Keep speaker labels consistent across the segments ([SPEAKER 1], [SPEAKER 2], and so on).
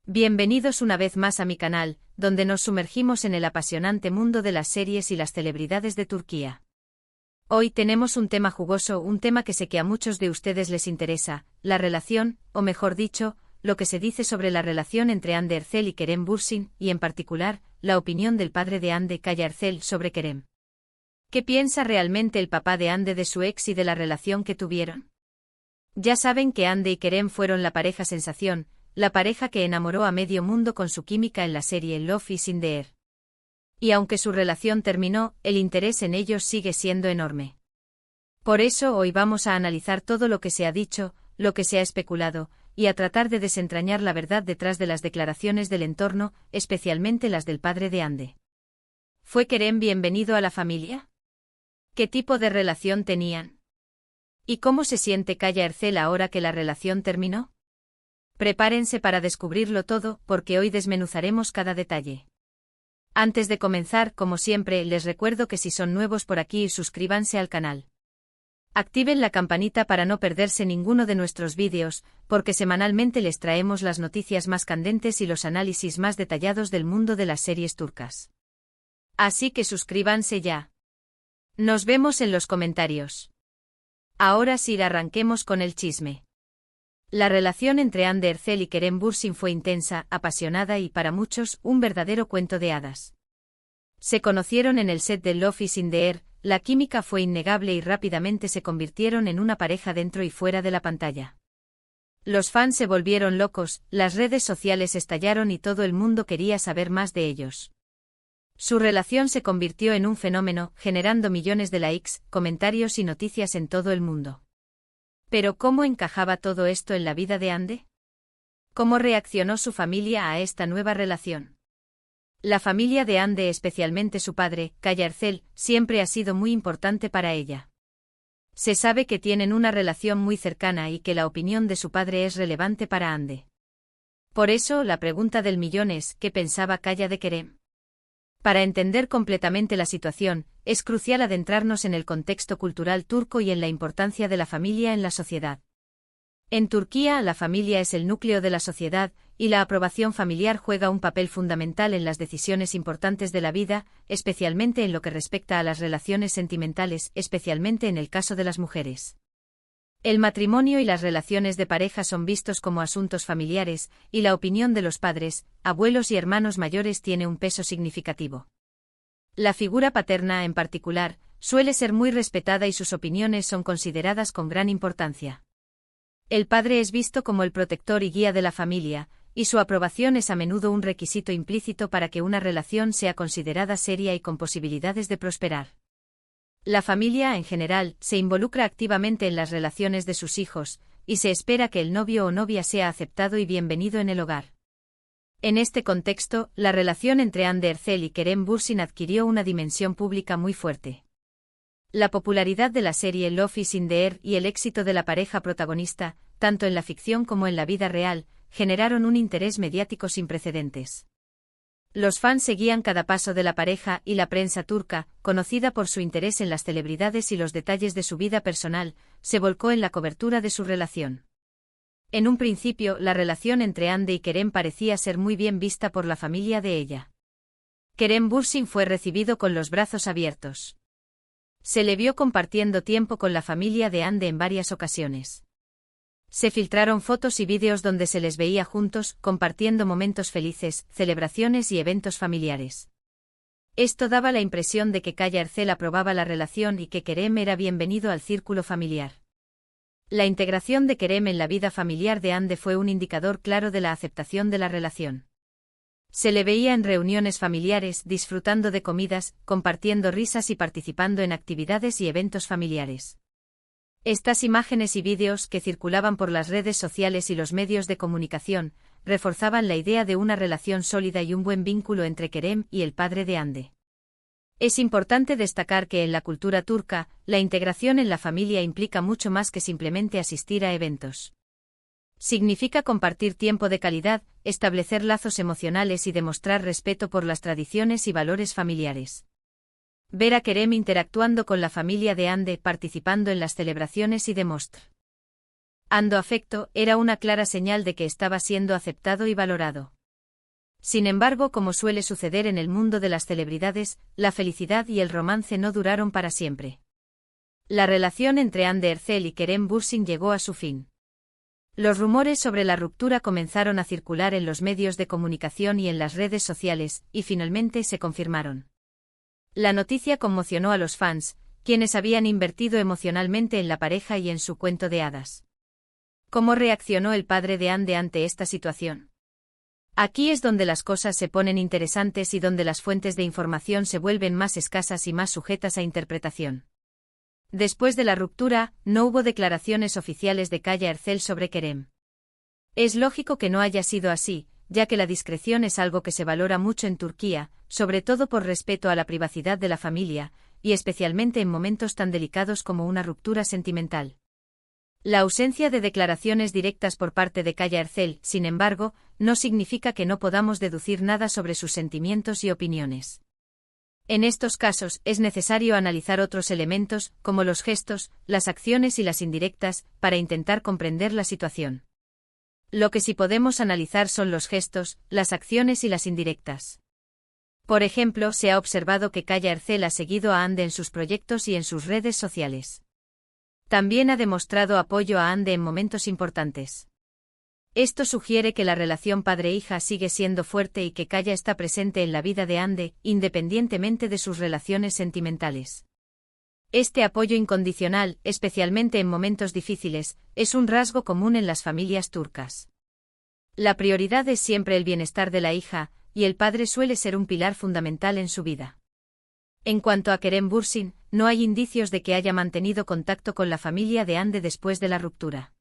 [SPEAKER 1] Bienvenidos una vez más a mi canal, donde nos sumergimos en el apasionante mundo de las series y las celebridades de Turquía. Hoy tenemos un tema jugoso, un tema que sé que a muchos de ustedes les interesa, la relación, o mejor dicho, lo que se dice sobre la relación entre Hande Erçel y Kerem Bürsin, y en particular, la opinión del padre de Hande, Kaya Erçel, sobre Kerem. ¿Qué piensa realmente el papá de Hande de su ex y de la relación que tuvieron? Ya saben que Hande y Kerem fueron la pareja sensación, la pareja que enamoró a medio mundo con su química en la serie Love is in the Air. Y aunque su relación terminó, el interés en ellos sigue siendo enorme. Por eso hoy vamos a analizar todo lo que se ha dicho, lo que se ha especulado, y a tratar de desentrañar la verdad detrás de las declaraciones del entorno, especialmente las del padre de Hande. ¿Fue Kerem bienvenido a la familia? ¿Qué tipo de relación tenían? ¿Y cómo se siente Kaya Erçel ahora que la relación terminó? Prepárense para descubrirlo todo, porque hoy desmenuzaremos cada detalle. Antes de comenzar, como siempre, les recuerdo que si son nuevos por aquí, suscríbanse al canal. Activen la campanita para no perderse ninguno de nuestros vídeos, porque semanalmente les traemos las noticias más candentes y los análisis más detallados del mundo de las series turcas. Así que suscríbanse ya. Nos vemos en los comentarios. Ahora sí, arranquemos con el chisme. La relación entre Hande Erçel y Kerem Bürsin fue intensa, apasionada y, para muchos, un verdadero cuento de hadas. Se conocieron en el set de Love is in the Air, la química fue innegable y rápidamente se convirtieron en una pareja dentro y fuera de la pantalla. Los fans se volvieron locos, las redes sociales estallaron y todo el mundo quería saber más de ellos. Su relación se convirtió en un fenómeno, generando millones de likes, comentarios y noticias en todo el mundo. Pero ¿cómo encajaba todo esto en la vida de Hande? ¿Cómo reaccionó su familia a esta nueva relación? La familia de Hande, especialmente su padre, Kaya Erçel, siempre ha sido muy importante para ella. Se sabe que tienen una relación muy cercana y que la opinión de su padre es relevante para Hande. Por eso, la pregunta del millón es, ¿qué pensaba Kaya de Kerem? Para entender completamente la situación, es crucial adentrarnos en el contexto cultural turco y en la importancia de la familia en la sociedad. En Turquía, la familia es el núcleo de la sociedad, y la aprobación familiar juega un papel fundamental en las decisiones importantes de la vida, especialmente en lo que respecta a las relaciones sentimentales, especialmente en el caso de las mujeres. El matrimonio y las relaciones de pareja son vistos como asuntos familiares, y la opinión de los padres, abuelos y hermanos mayores tiene un peso significativo. La figura paterna, en particular, suele ser muy respetada y sus opiniones son consideradas con gran importancia. El padre es visto como el protector y guía de la familia, y su aprobación es a menudo un requisito implícito para que una relación sea considerada seria y con posibilidades de prosperar. La familia, en general, se involucra activamente en las relaciones de sus hijos, y se espera que el novio o novia sea aceptado y bienvenido en el hogar. En este contexto, la relación entre Hande Erçel y Kerem Bürsin adquirió una dimensión pública muy fuerte. La popularidad de la serie Love is in the Air y el éxito de la pareja protagonista, tanto en la ficción como en la vida real, generaron un interés mediático sin precedentes. Los fans seguían cada paso de la pareja y la prensa turca, conocida por su interés en las celebridades y los detalles de su vida personal, se volcó en la cobertura de su relación. En un principio, la relación entre Hande y Kerem parecía ser muy bien vista por la familia de ella. Kerem Bürsin fue recibido con los brazos abiertos. Se le vio compartiendo tiempo con la familia de Hande en varias ocasiones. Se filtraron fotos y vídeos donde se les veía juntos, compartiendo momentos felices, celebraciones y eventos familiares. Esto daba la impresión de que Kaya Erçel aprobaba la relación y que Kerem era bienvenido al círculo familiar. La integración de Kerem en la vida familiar de Hande fue un indicador claro de la aceptación de la relación. Se le veía en reuniones familiares, disfrutando de comidas, compartiendo risas y participando en actividades y eventos familiares. Estas imágenes y vídeos que circulaban por las redes sociales y los medios de comunicación, reforzaban la idea de una relación sólida y un buen vínculo entre Kerem y el padre de Hande. Es importante destacar que en la cultura turca, la integración en la familia implica mucho más que simplemente asistir a eventos. Significa compartir tiempo de calidad, establecer lazos emocionales y demostrar respeto por las tradiciones y valores familiares. Ver a Kerem interactuando con la familia de Hande, participando en las celebraciones y demostrar Ando afecto era una clara señal de que estaba siendo aceptado y valorado. Sin embargo, como suele suceder en el mundo de las celebridades, la felicidad y el romance no duraron para siempre. La relación entre Anne Ercel y Kerem Bürsin llegó a su fin. Los rumores sobre la ruptura comenzaron a circular en los medios de comunicación y en las redes sociales, y finalmente se confirmaron. La noticia conmocionó a los fans, quienes habían invertido emocionalmente en la pareja y en su cuento de hadas. ¿Cómo reaccionó el padre de Anne ante esta situación? Aquí es donde las cosas se ponen interesantes y donde las fuentes de información se vuelven más escasas y más sujetas a interpretación. Después de la ruptura, no hubo declaraciones oficiales de Kaya Ercel sobre Kerem. Es lógico que no haya sido así, ya que la discreción es algo que se valora mucho en Turquía, sobre todo por respeto a la privacidad de la familia, y especialmente en momentos tan delicados como una ruptura sentimental. La ausencia de declaraciones directas por parte de Kaya Ercel, sin embargo, no significa que no podamos deducir nada sobre sus sentimientos y opiniones. En estos casos, es necesario analizar otros elementos, como los gestos, las acciones y las indirectas, para intentar comprender la situación. Lo que sí podemos analizar son los gestos, las acciones y las indirectas. Por ejemplo, se ha observado que Kaya Ercel ha seguido a Hande en sus proyectos y en sus redes sociales. También ha demostrado apoyo a Hande en momentos importantes. Esto sugiere que la relación padre-hija sigue siendo fuerte y que Kaya está presente en la vida de Hande, independientemente de sus relaciones sentimentales. Este apoyo incondicional, especialmente en momentos difíciles, es un rasgo común en las familias turcas. La prioridad es siempre el bienestar de la hija, y el padre suele ser un pilar fundamental en su vida. En cuanto a Kerem Bürsin, no hay indicios de que haya mantenido contacto con la familia de Hande después de la ruptura.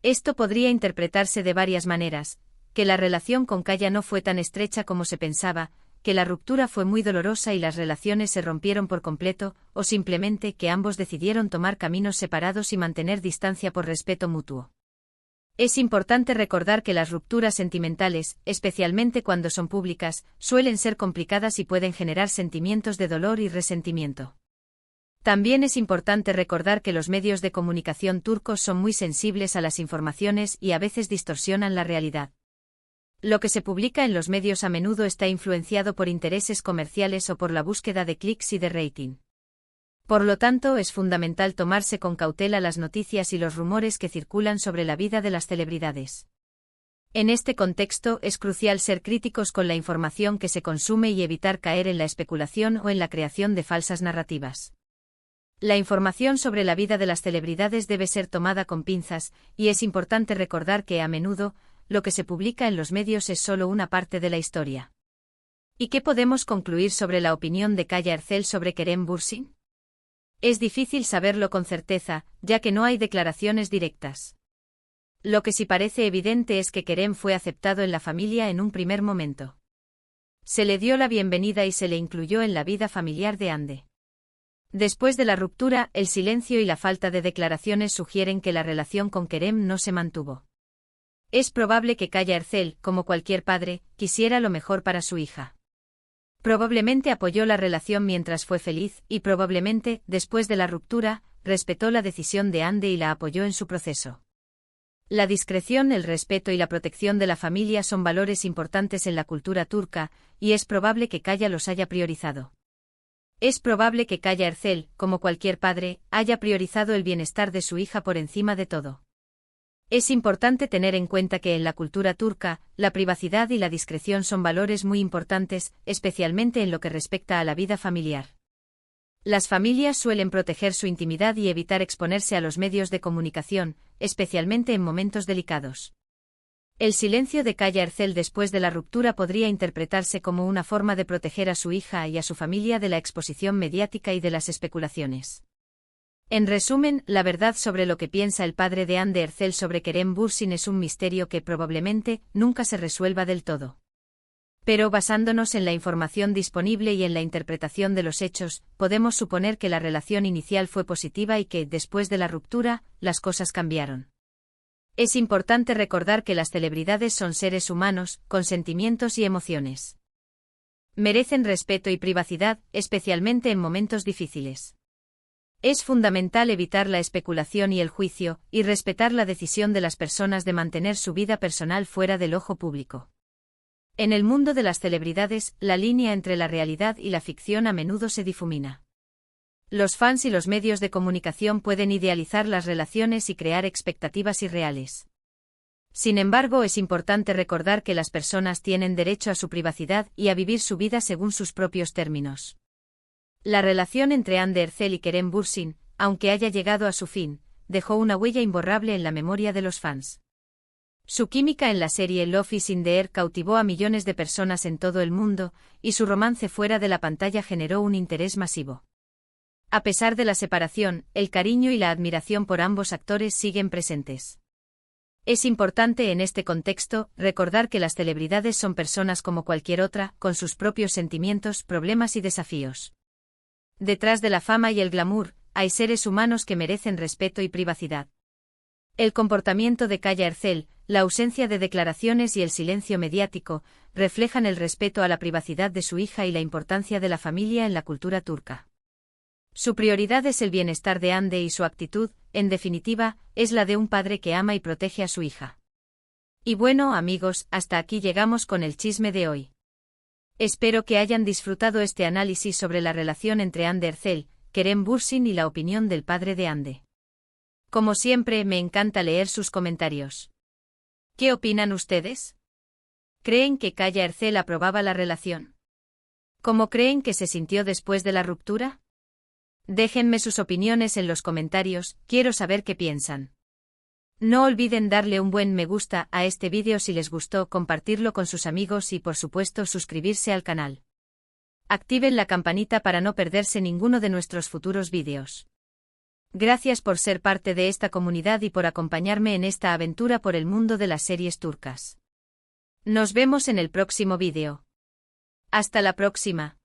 [SPEAKER 1] Esto podría interpretarse de varias maneras: que la relación con Kaya no fue tan estrecha como se pensaba, que la ruptura fue muy dolorosa y las relaciones se rompieron por completo, o simplemente que ambos decidieron tomar caminos separados y mantener distancia por respeto mutuo. Es importante recordar que las rupturas sentimentales, especialmente cuando son públicas, suelen ser complicadas y pueden generar sentimientos de dolor y resentimiento. También es importante recordar que los medios de comunicación turcos son muy sensibles a las informaciones y a veces distorsionan la realidad. Lo que se publica en los medios a menudo está influenciado por intereses comerciales o por la búsqueda de clics y de rating. Por lo tanto, es fundamental tomarse con cautela las noticias y los rumores que circulan sobre la vida de las celebridades. En este contexto, es crucial ser críticos con la información que se consume y evitar caer en la especulación o en la creación de falsas narrativas. La información sobre la vida de las celebridades debe ser tomada con pinzas, y es importante recordar que, a menudo, lo que se publica en los medios es solo una parte de la historia. ¿Y qué podemos concluir sobre la opinión de Kaya Ercel sobre Kerem Bürsin? Es difícil saberlo con certeza, ya que no hay declaraciones directas. Lo que sí parece evidente es que Kerem fue aceptado en la familia en un primer momento. Se le dio la bienvenida y se le incluyó en la vida familiar de Hande. Después de la ruptura, el silencio y la falta de declaraciones sugieren que la relación con Kerem no se mantuvo. Es probable que Kaya Ercel, como cualquier padre, quisiera lo mejor para su hija. Probablemente apoyó la relación mientras fue feliz, y probablemente, después de la ruptura, respetó la decisión de Hande y la apoyó en su proceso. La discreción, el respeto y la protección de la familia son valores importantes en la cultura turca, y es probable que Kaya los haya priorizado. Es probable que Kaya Ercel, como cualquier padre, haya priorizado el bienestar de su hija por encima de todo. Es importante tener en cuenta que en la cultura turca, la privacidad y la discreción son valores muy importantes, especialmente en lo que respecta a la vida familiar. Las familias suelen proteger su intimidad y evitar exponerse a los medios de comunicación, especialmente en momentos delicados. El silencio de Kaya Ercel después de la ruptura podría interpretarse como una forma de proteger a su hija y a su familia de la exposición mediática y de las especulaciones. En resumen, la verdad sobre lo que piensa el padre de Hande Ercel sobre Kerem Bürsin es un misterio que probablemente nunca se resuelva del todo. Pero basándonos en la información disponible y en la interpretación de los hechos, podemos suponer que la relación inicial fue positiva y que, después de la ruptura, las cosas cambiaron. Es importante recordar que las celebridades son seres humanos, con sentimientos y emociones. Merecen respeto y privacidad, especialmente en momentos difíciles. Es fundamental evitar la especulación y el juicio, y respetar la decisión de las personas de mantener su vida personal fuera del ojo público. En el mundo de las celebridades, la línea entre la realidad y la ficción a menudo se difumina. Los fans y los medios de comunicación pueden idealizar las relaciones y crear expectativas irreales. Sin embargo, es importante recordar que las personas tienen derecho a su privacidad y a vivir su vida según sus propios términos. La relación entre Anne Derzel y Kerem Bürsin, aunque haya llegado a su fin, dejó una huella imborrable en la memoria de los fans. Su química en la serie Love is in the Air cautivó a millones de personas en todo el mundo, y su romance fuera de la pantalla generó un interés masivo. A pesar de la separación, el cariño y la admiración por ambos actores siguen presentes. Es importante en este contexto recordar que las celebridades son personas como cualquier otra, con sus propios sentimientos, problemas y desafíos. Detrás de la fama y el glamour, hay seres humanos que merecen respeto y privacidad. El comportamiento de Kaya Erzel, la ausencia de declaraciones y el silencio mediático, reflejan el respeto a la privacidad de su hija y la importancia de la familia en la cultura turca. Su prioridad es el bienestar de Hande y su actitud, en definitiva, es la de un padre que ama y protege a su hija. Y bueno, amigos, hasta aquí llegamos con el chisme de hoy. Espero que hayan disfrutado este análisis sobre la relación entre Hande Erzel, Kerem Bürsin y la opinión del padre de Hande. Como siempre, me encanta leer sus comentarios. ¿Qué opinan ustedes? ¿Creen que Kaya Erzel aprobaba la relación? ¿Cómo creen que se sintió después de la ruptura? Déjenme sus opiniones en los comentarios, quiero saber qué piensan. No olviden darle un buen me gusta a este vídeo si les gustó, compartirlo con sus amigos y por supuesto suscribirse al canal. Activen la campanita para no perderse ninguno de nuestros futuros vídeos. Gracias por ser parte de esta comunidad y por acompañarme en esta aventura por el mundo de las series turcas. Nos vemos en el próximo vídeo. Hasta la próxima.